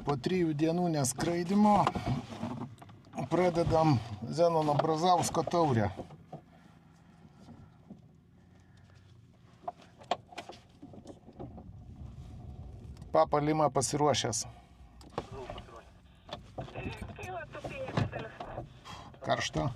po 3 dienų neskraidimo pradedam Zenono Brazausko taurę. Papa Lima pasiruošęs. Karšta.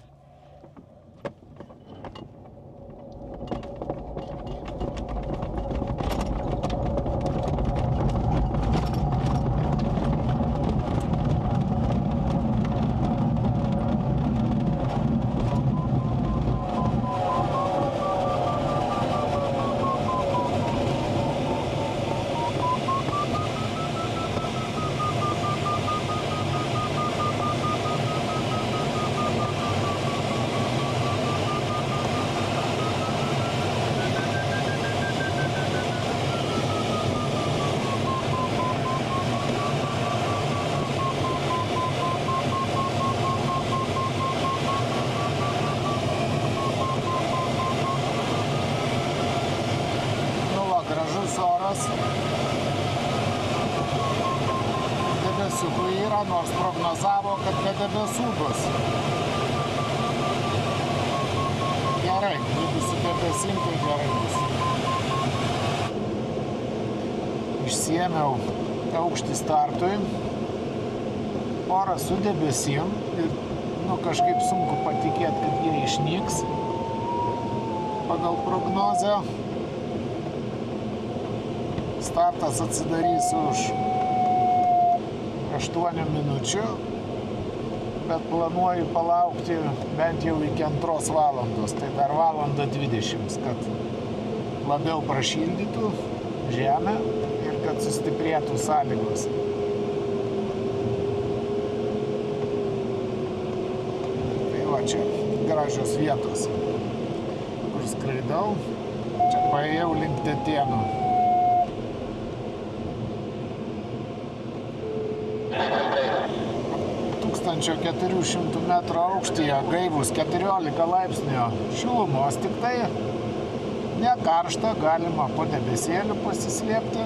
Debesiukų yra, nors prognozavo, kad be debesų bus. Gerai, jeigu su debesim, tai gerai bus. Išsiėmiau aukštį startui. Oras su debesim ir kažkaip sunku patikėti, kad jie išnyks pagal prognozę. Startas atsidarys už 8 minučių, bet planuoju palaukti bent jau iki 2 valandos, tai dar 1:20, kad labiau prašildytų žemę ir kad sustiprėtų sąlygos. Tai va, čia gražios vietos, kur skraidau. Čia paėjau link Tetėnų. 1400 metrų aukštyje, gaivus 14 laipsnio šilumos, tik tai ne karšta, galima po debesėliu pasislėpti.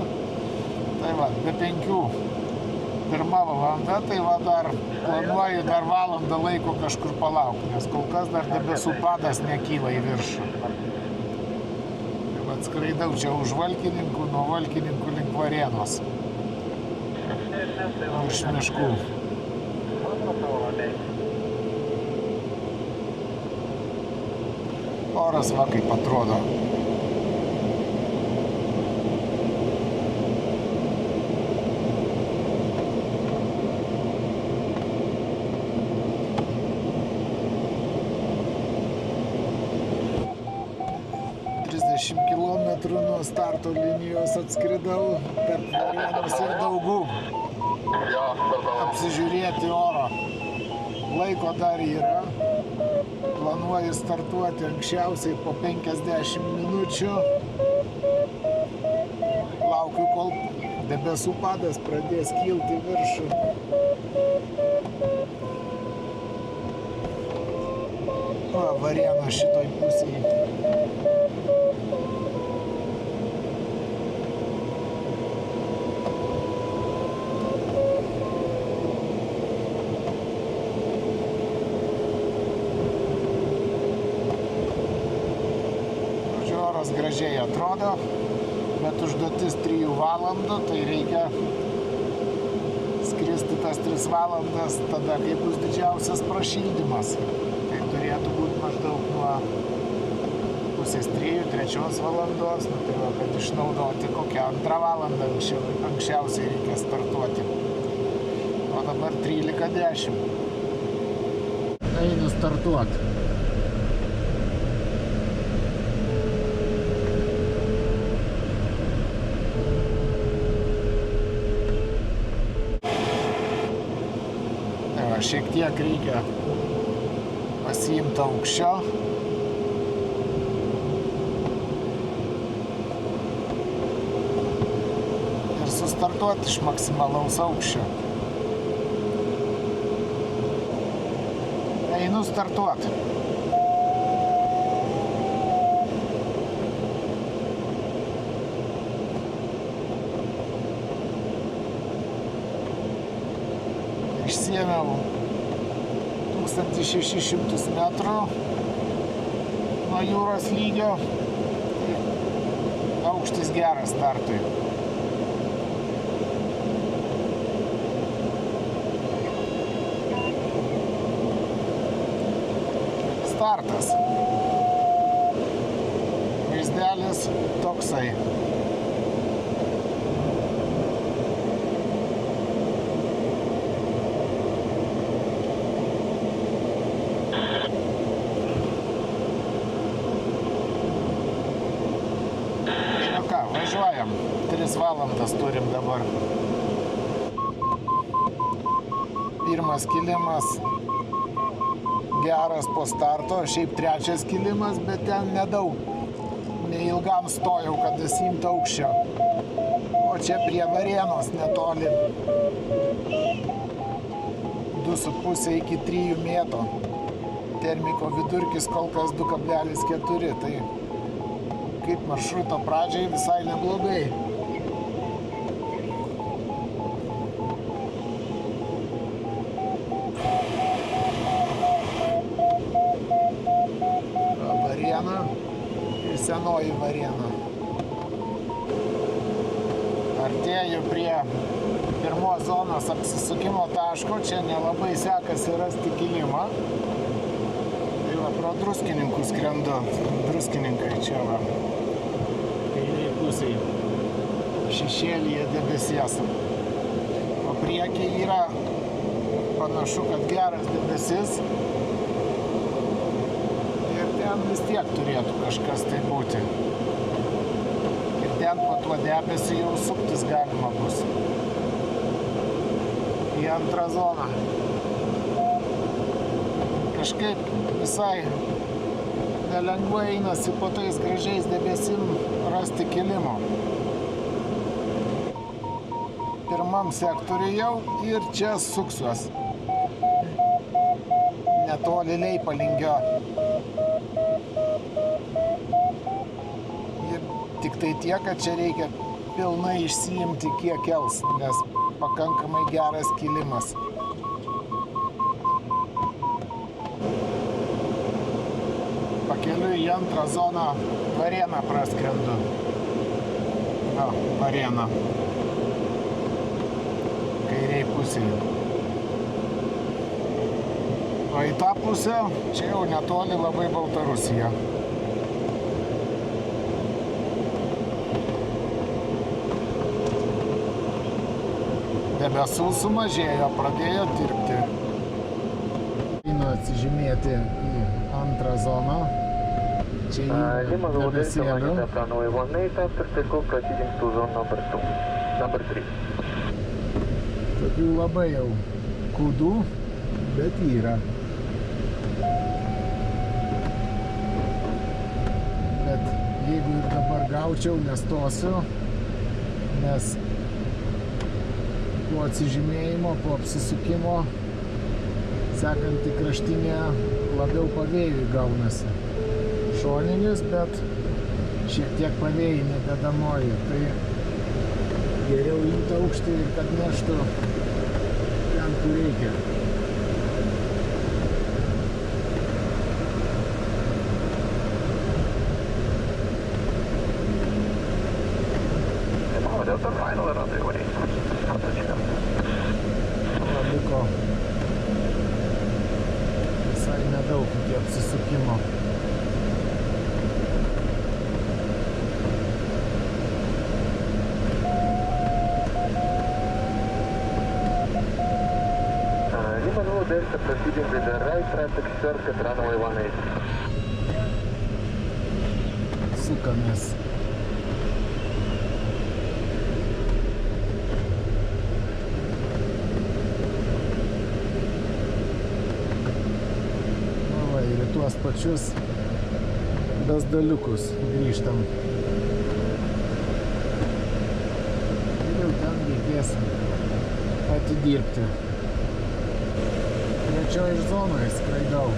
Tai va, be 5:01 valanda, tai va dar planuoju dar valandą laiko kažkur palaukti, nes kol kas dar debesų padas nekyla į viršų. Tai va, skraidau čia už Valkininkų, nuo Valkininkų link Varėnos. Virš miškų. Oras va kaip atrodo. Kilometrų nuo starto linijos atskridau tarp Varėnos ir Daugų. Apsižiūrėti oro. Laiko dar yra. Planuoju startuoti anksčiausiai po 50 minučių. Laukiu, kol debesų padas pradės kilti viršų. Varėna šitoj pusėje. Gražiai atrodo, bet užduotis 3 valandų, tai reikia skristi tas 3 valandas tada, kai bus didžiausias prašildymas. Tai turėtų būti maždaug nuo 2:30–3 valandos, tai va, kad išnaudoti kokią 2 valandą anksčiausiai reikia startuoti. O dabar 13:10. Einu startuoti. Šiek tiek reikia pasiimti aukščio. Ir sustartuoti iš maksimalaus aukščio. Einu startuoti. Išsiėmiau 1600 metrų nuo jūros lygio. Aukštis geras startui. Startas. Vaizdelis toksai. Važiuojam. 3 valandas turim dabar. Pirmas kilimas geras po starto, šiaip trečias kilimas, bet ten nedaug. Neilgam stojau, kad įsimti aukščio. O čia prie Varėnos netoli. 2,5 iki 3 mėto. Termiko vidurkis kol kas 2,4. Tai kaip maršruto pradžiai visai neblogai. Varėna ir senoji Varėna. Artėju prie pirmos zonos apsisukimo taško. Čia nelabai sekasi rasti kilimą. Tai va, pro Druskininkus skrendu. Druskininkai čia va. Kairiai pusėje. Šešėlyje debesies. O prieky yra panašu, kad geras debesis. Ir ten vis tiek turėtų kažkas tai būti. Ir ten po tuo debesiu jau suktis galima bus. Į antrą zoną. Kažkaip visai nelengvai einasi po tais gražiais debesim rasti kilimo. Pirmam sektoriui jau ir čia suksiuos. Netoli Leipalingio. Ir tik tai tiek, kad čia reikia pilnai išsiimti kiek kels, nes pakankamai geras kilimas. Pakeliu į antrą zoną Varėną praskrendu. Va, Varėna. Kairiai pusėje. O į tą pusę čia jau netoli labai Baltarusija. Debesų sumažėjo, pradėjo dirbti. Einu atsižymėti į antrą zoną. Čia į debesėlių. Tokių labai jau kūdų, bet yra. Bet jeigu ir dabar gaučiau, nestosiu, nes po atsižymėjimo, po apsisukimo sekanti kraštinė labiau pavėjui gaunasi. Šoninis, bet šiek tiek pavėjinė dedamoji. Tai geriau imti aukštį ir kad neštų ten, kur reikia. Liko visai nedaug iki apsisukimo. Delta proceeding with the right traffic circuit runway 18. Sukamės. Va, ir į tuos pačius bezdaliukus grįžtam. Ir jau ten reikės atidirbti. Trečioj iš zonoje skraidau.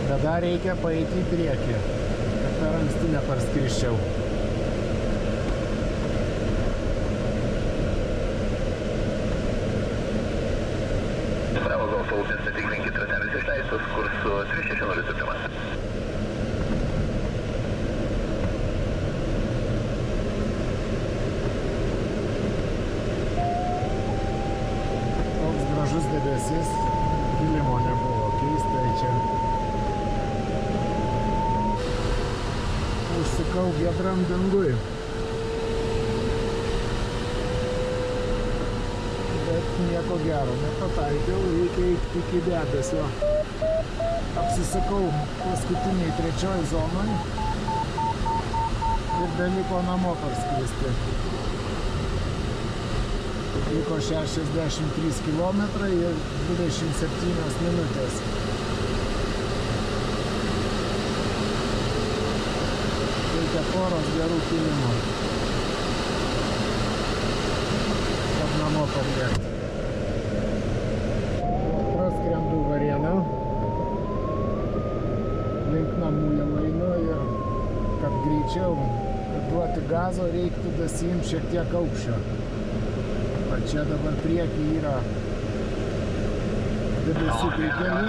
Bet dar reikia paeiti į priekį, kad per anksti neparskrisčiau. Bravo, Golf Ultis, patikrinkit ratelis išleistas kursu 3601. Toks gražus debesis, kilimo nebuvo, keistai čia. Užsikau giedram dangui. Bet nieko gero nepataikiau, reikia eiti iki debesio. Apsisakau paskutiniai trečioj zonoj ir beliko namo parskristi. Liko 63 km ir 27 minutės. Reikia poros gerų kilimų, kad namo pabėgti. Praskrendu Varėną, link namų jau einu ir kad greičiau, kad duoti gazo, reiktų dasiimti šiek tiek aukščio. O čia dabar priekį yra debesiukai keli.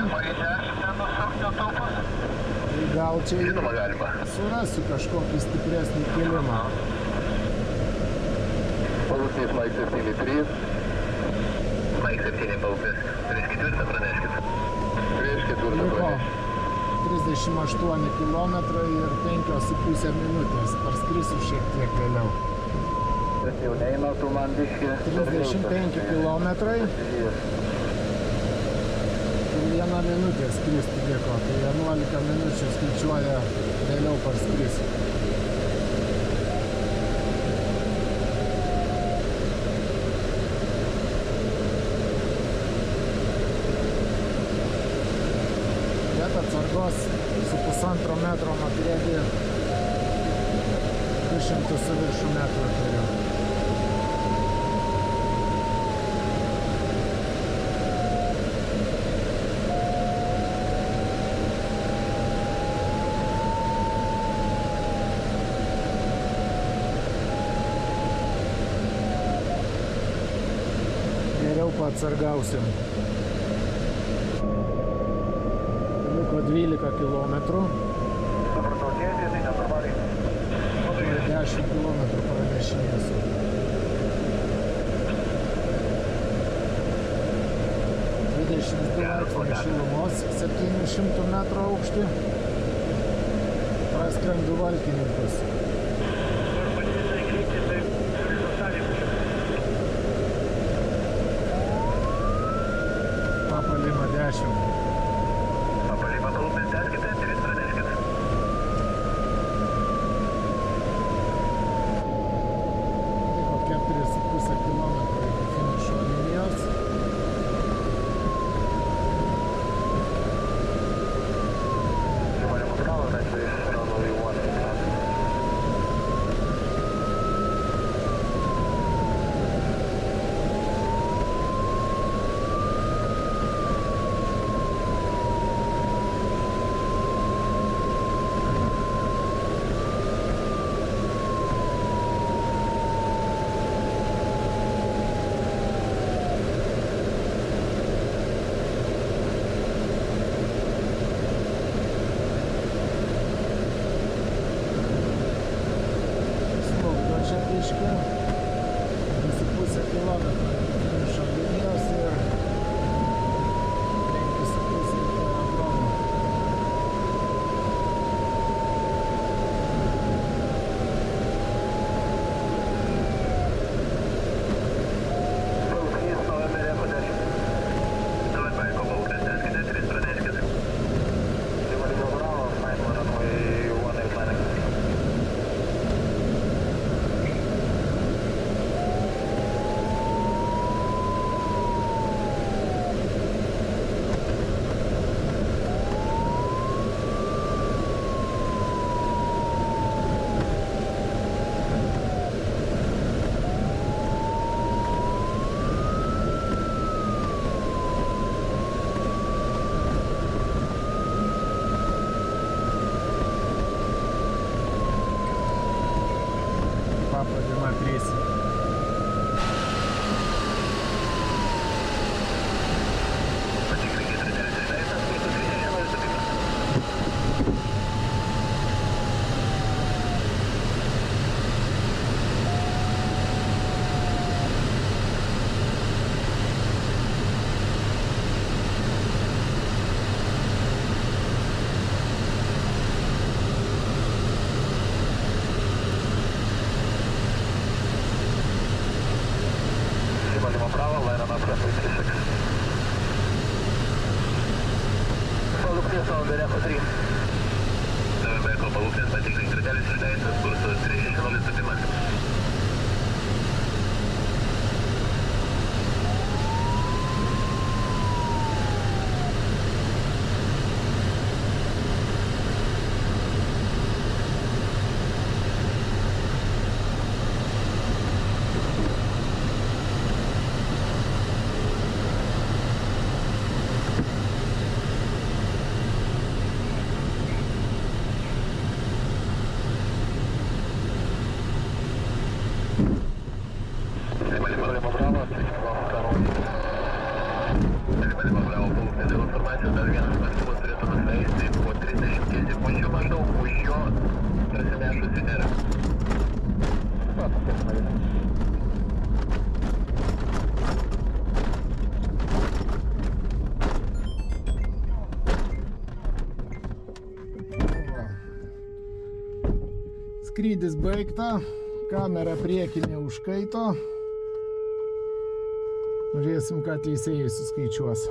Tai gal čia surasiu kažkokį stipresnį kilimą. Palūkės Mike 73. Mike 7 palūkės. Prieš ketvirtą praneškit. Prieš ketvirtą praneškit. 38 km ir 5,5 minutės. Parskrisiu šiek tiek vėliau. 35 km. Ir 1 minutė skristi liko, tai 11 minučių skaičiuoja vėliau parskrisiu. Bet atsargos su 1,5 metro nuo priekį 200 su viršų metrų turiu. Geriau paatsargausim. Liko 12 kilometrų. 10 kilometrų pranešinėsiu. Laipsniai šilumos, 700 metrų aukštį. Praskrendu Valkininkus. Papalima 10. Papalima palūkės 10, 3 praneškit. Liko 4,5 km iki finišo linijos. 3. Skrydis baigta, kamera priekinė užkaito. Žiūrėsim, ką teisėjai suskaičiuos.